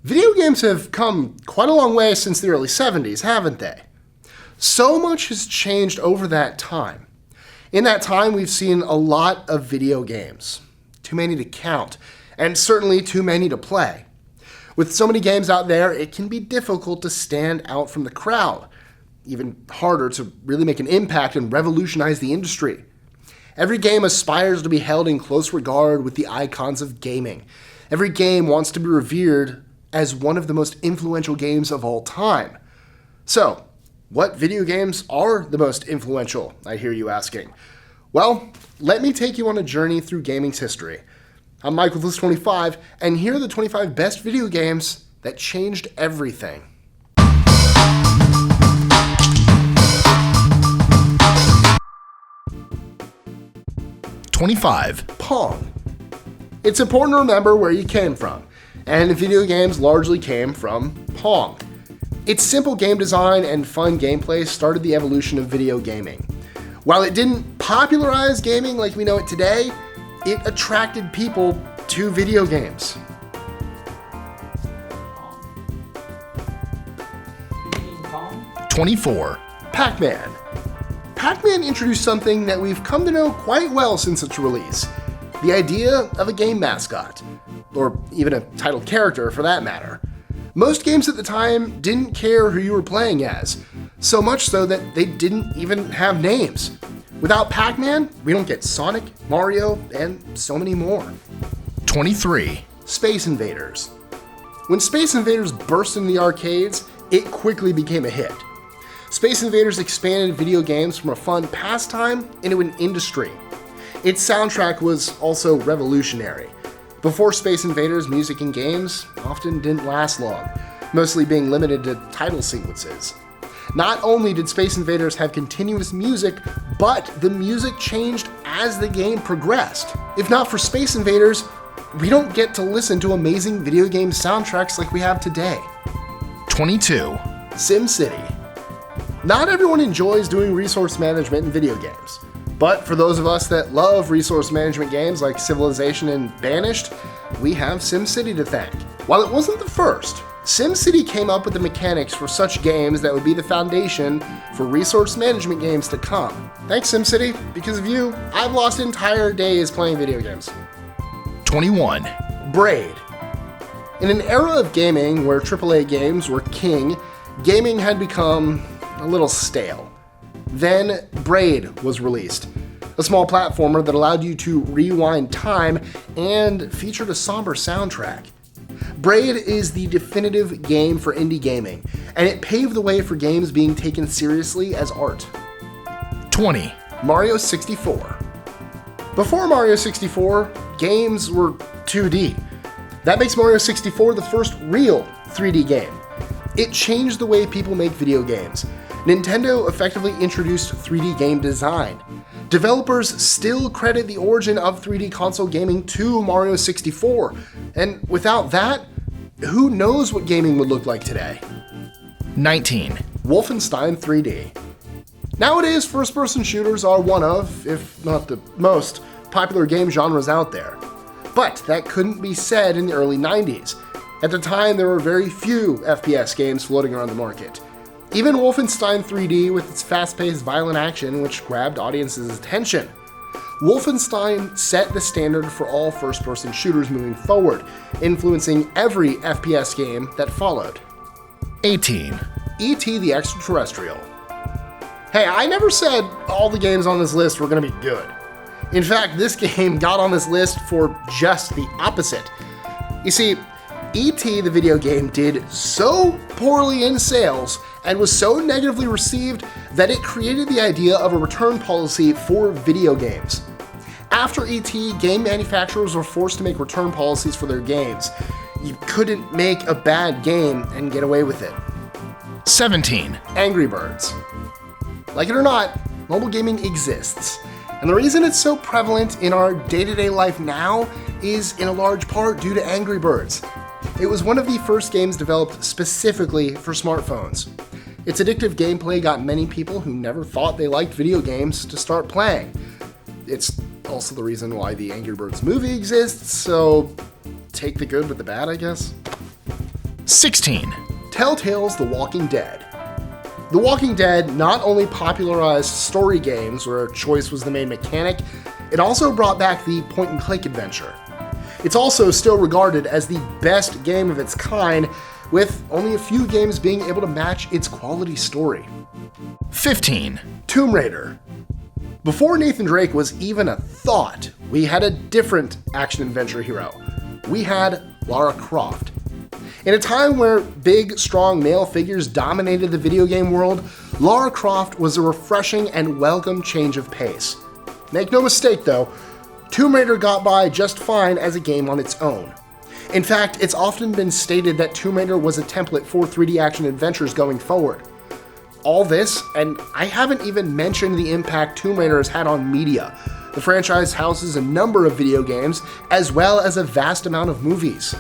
Video games have come quite a long way since the early 70s, haven't they? So much has changed over that time. In that time, we've seen a lot of video games. Too many to count, and certainly too many to play. With so many games out there, it can be difficult to stand out from the crowd. Even harder to really make an impact and revolutionize the industry. Every game aspires to be held in close regard with the icons of gaming. Every game wants to be revered as one of the most influential games of all time. So, what video games are the most influential, I hear you asking? Well, let me take you on a journey through gaming's history. I'm Mike with List 25, and here are the 25 best video games that changed everything. Pong. It's important to remember where you came from, and video games largely came from Pong. Its simple game design and fun gameplay started the evolution of video gaming. While it didn't popularize gaming like we know it today, it attracted people to video games. 24. PacMan. PacMan introduced something that we've come to know quite well since its release. The idea of a game mascot, or even a titled character for that matter. Most games at the time didn't care who you were playing as, so much so that they didn't even have names. Without Pac-Man, we don't get Sonic, Mario, and so many more. 23. Space Invaders. When Space Invaders burst into the arcades, it quickly became a hit. Space Invaders expanded video games from a fun pastime into an industry. Its soundtrack was also revolutionary. Before Space Invaders, music in games often didn't last long, mostly being limited to title sequences. Not only did Space Invaders have continuous music, but the music changed as the game progressed. If not for Space Invaders, we don't get to listen to amazing video game soundtracks like we have today. 22. SimCity. Not everyone enjoys doing resource management in video games. But for those of us that love resource management games like Civilization and Banished, we have SimCity to thank. While it wasn't the first, SimCity came up with the mechanics for such games that would be the foundation for resource management games to come. Thanks, SimCity. Because of you, I've lost entire days playing video games. 21. Braid. In an era of gaming where AAA games were king, gaming had become a little stale. Then Braid was released, a small platformer that allowed you to rewind time and featured a somber soundtrack. Braid is the definitive game for indie gaming, and it paved the way for games being taken seriously as art. 20. Mario 64. Before Mario 64, games were 2D. That makes Mario 64 the first real 3D game. It changed the way people make video games. Nintendo effectively introduced 3D game design. Developers still credit the origin of 3D console gaming to Mario 64, and without that, who knows what gaming would look like today? 19. Wolfenstein 3D. Nowadays, first-person shooters are one of, if not the most, popular game genres out there. But that couldn't be said in the early 90s. At the time, there were very few FPS games floating around the market. Even Wolfenstein 3D with its fast-paced violent action, which grabbed audiences' attention. Wolfenstein set the standard for all first-person shooters moving forward, influencing every FPS game that followed. 18. E.T. the Extraterrestrial. Hey, I never said all the games on this list were going to be good. In fact, this game got on this list for just the opposite. You see, E.T. the video game did so poorly in sales and was so negatively received that it created the idea of a return policy for video games. After E.T., game manufacturers were forced to make return policies for their games. You couldn't make a bad game and get away with it. 17. Angry Birds. Like it or not, mobile gaming exists. And the reason it's so prevalent in our day-to-day life now is in a large part due to Angry Birds. It was one of the first games developed specifically for smartphones. Its addictive gameplay got many people who never thought they liked video games to start playing. It's also the reason why the Angry Birds movie exists, so take the good with the bad, I guess. 16. Telltale's The Walking Dead. The Walking Dead not only popularized story games where choice was the main mechanic, it also brought back the point-and-click adventure. It's also still regarded as the best game of its kind, with only a few games being able to match its quality story. 15. Tomb Raider. Before Nathan Drake was even a thought, we had a different action-adventure hero. We had Lara Croft. In a time where big, strong male figures dominated the video game world, Lara Croft was a refreshing and welcome change of pace. Make no mistake though, Tomb Raider got by just fine as a game on its own. In fact, it's often been stated that Tomb Raider was a template for 3D action adventures going forward. All this, and I haven't even mentioned the impact Tomb Raider has had on media. The franchise houses a number of video games, as well as a vast amount of movies.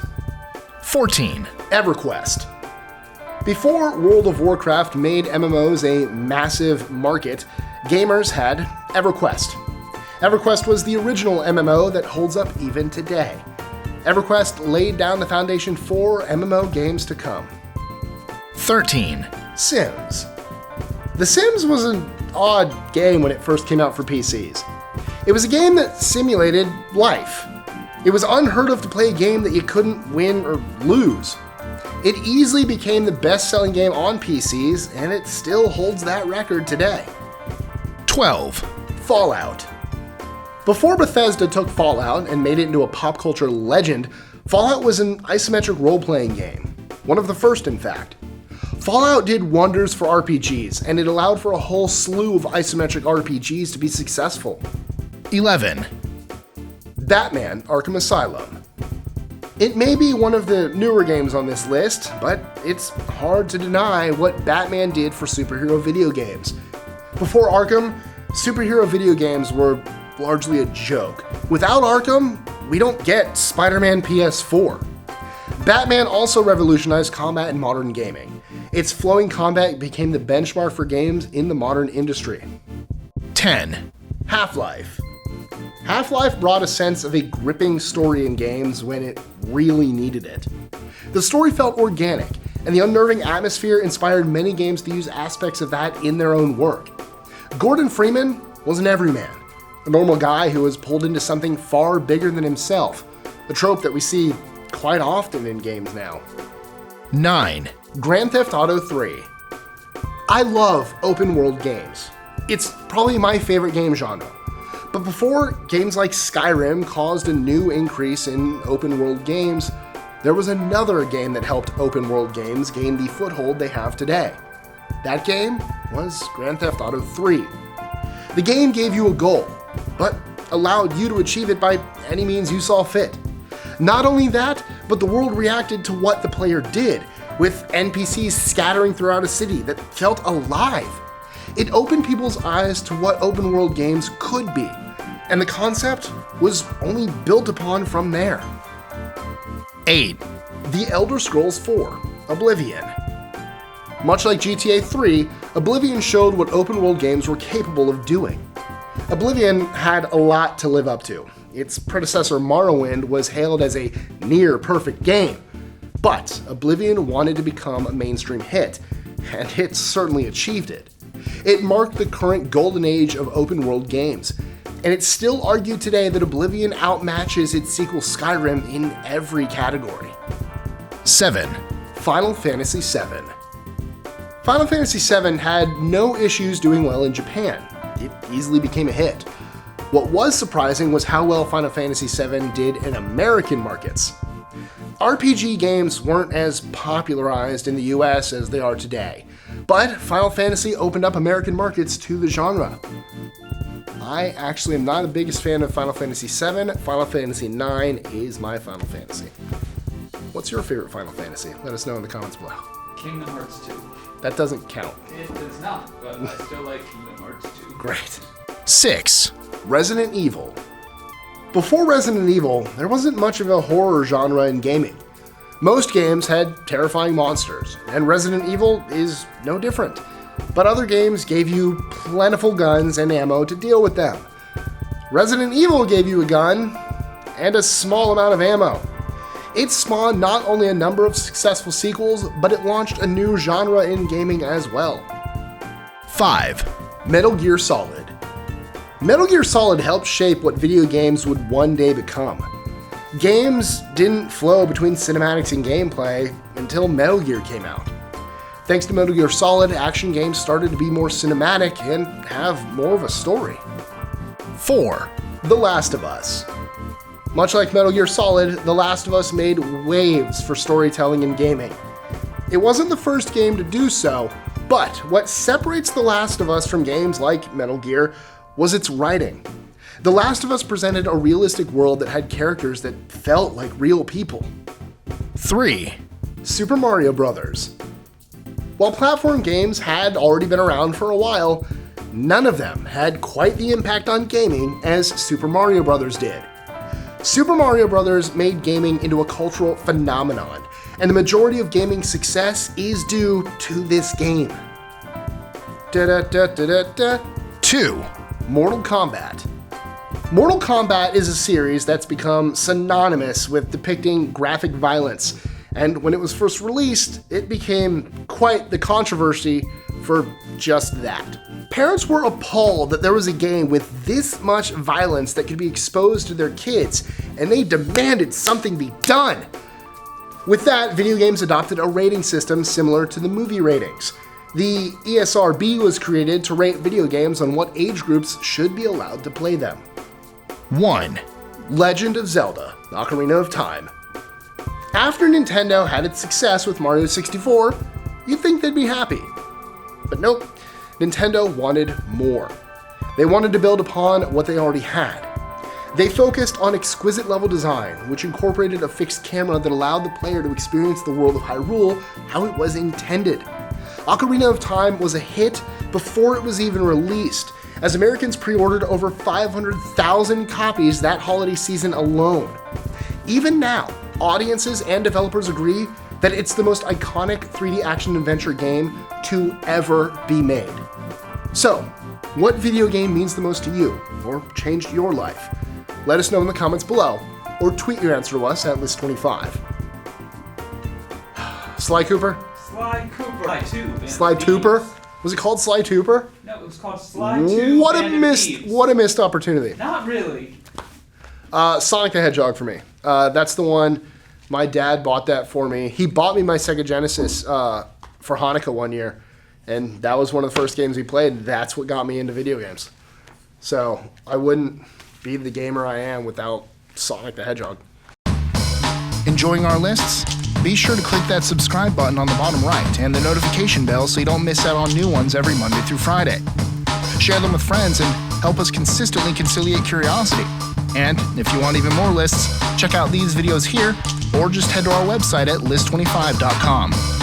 14. EverQuest. Before World of Warcraft made MMOs a massive market, gamers had EverQuest. EverQuest was the original MMO that holds up even today. EverQuest laid down the foundation for MMO games to come. 13. Sims. The Sims was an odd game when it first came out for PCs. It was a game that simulated life. It was unheard of to play a game that you couldn't win or lose. It easily became the best-selling game on PCs, and it still holds that record today. 12. Fallout. Before Bethesda took Fallout and made it into a pop culture legend, Fallout was an isometric role-playing game. One of the first, in fact. Fallout did wonders for RPGs, and it allowed for a whole slew of isometric RPGs to be successful. 11. Batman: Arkham Asylum. It may be one of the newer games on this list, but it's hard to deny what Batman did for superhero video games. Before Arkham, superhero video games were largely a joke. Without Arkham, we don't get Spider-Man PS4. Batman also revolutionized combat in modern gaming. Its flowing combat became the benchmark for games in the modern industry. 10. HalfLife. HalfLife brought a sense of a gripping story in games when it really needed it. The story felt organic, and the unnerving atmosphere inspired many games to use aspects of that in their own work. Gordon Freeman was an everyman, a normal guy who was pulled into something far bigger than himself, a trope that we see quite often in games now. 9. Grand Theft Auto 3. I love open world games. It's probably my favorite game genre. But before games like Skyrim caused a new increase in open world games, there was another game that helped open world games gain the foothold they have today. That game was Grand Theft Auto 3. The game gave you a goal, but allowed you to achieve it by any means you saw fit. Not only that, but the world reacted to what the player did, with NPCs scattering throughout a city that felt alive. It opened people's eyes to what open world games could be, and the concept was only built upon from there. 8. The Elder Scrolls 4: Oblivion. Much like GTA 3, Oblivion showed what open world games were capable of doing. Oblivion had a lot to live up to. Its predecessor Morrowind was hailed as a near-perfect game, but Oblivion wanted to become a mainstream hit, and it certainly achieved it. It marked the current golden age of open-world games, and it's still argued today that Oblivion outmatches its sequel Skyrim in every category. 7. Final Fantasy VII. Final Fantasy VII had no issues doing well in Japan. It easily became a hit. What was surprising was how well Final Fantasy VII did in American markets. RPG games weren't as popularized in the US as they are today, but Final Fantasy opened up American markets to the genre. I actually am not the biggest fan of Final Fantasy VII. Final Fantasy IX is my Final Fantasy. What's your favorite Final Fantasy? Let us know in the comments below. Kingdom Hearts 2. That doesn't count. It's not, but I still like Kingdom Hearts 2. Great. 6. Resident Evil. Before Resident Evil, there wasn't much of a horror genre in gaming. Most games had terrifying monsters, and Resident Evil is no different. But other games gave you plentiful guns and ammo to deal with them. Resident Evil gave you a gun and a small amount of ammo. It spawned not only a number of successful sequels, but it launched a new genre in gaming as well. 5. Metal Gear Solid. Metal Gear Solid helped shape what video games would one day become. Games didn't flow between cinematics and gameplay until Metal Gear came out. Thanks to Metal Gear Solid, action games started to be more cinematic and have more of a story. 4. The Last of Us. Much like Metal Gear Solid, The Last of Us made waves for storytelling in gaming. It wasn't the first game to do so, but what separates The Last of Us from games like Metal Gear was its writing. The Last of Us presented a realistic world that had characters that felt like real people. 3. Super Mario Bros. While platform games had already been around for a while, none of them had quite the impact on gaming as Super Mario Bros. Did. Super Mario Bros. Made gaming into a cultural phenomenon, and the majority of gaming success is due to this game. 2. Mortal Kombat. Mortal Kombat is a series that's become synonymous with depicting graphic violence, and when it was first released, it became quite the controversy for just that. Parents were appalled that there was a game with this much violence that could be exposed to their kids, and they demanded something be done. With that, video games adopted a rating system similar to the movie ratings. The ESRB was created to rate video games on what age groups should be allowed to play them. 1. Legend of Zelda: Ocarina of Time. After Nintendo had its success with Mario 64, you'd think they'd be happy. But nope, Nintendo wanted more. They wanted to build upon what they already had. They focused on exquisite level design, which incorporated a fixed camera that allowed the player to experience the world of Hyrule how it was intended. Ocarina of Time was a hit before it was even released, as Americans pre-ordered over 500,000 copies that holiday season alone. Even now, audiences and developers agree that it's the most iconic 3D action-adventure game to ever be made. So, what video game means the most to you, or changed your life? Let us know in the comments below, or tweet your answer to us at List25. Sly Cooper? Sly Cooper. Sly 2. Band Sly of Tooper? Thieves. Was it called Sly Tooper? No, it was called Sly 2. What Band a of missed Thieves. what a missed opportunity. Not really. Sonic the Hedgehog for me. That's the one. My dad bought that for me. He bought me my Sega Genesis for Hanukkah one year, and that was one of the first games he played. That's what got me into video games. So I wouldn't be the gamer I am without Sonic the Hedgehog. Enjoying our lists? Be sure to click that subscribe button on the bottom right and the notification bell so you don't miss out on new ones every Monday through Friday. Share them with friends and help us consistently conciliate curiosity. And if you want even more lists, check out these videos here or just head to our website at list25.com.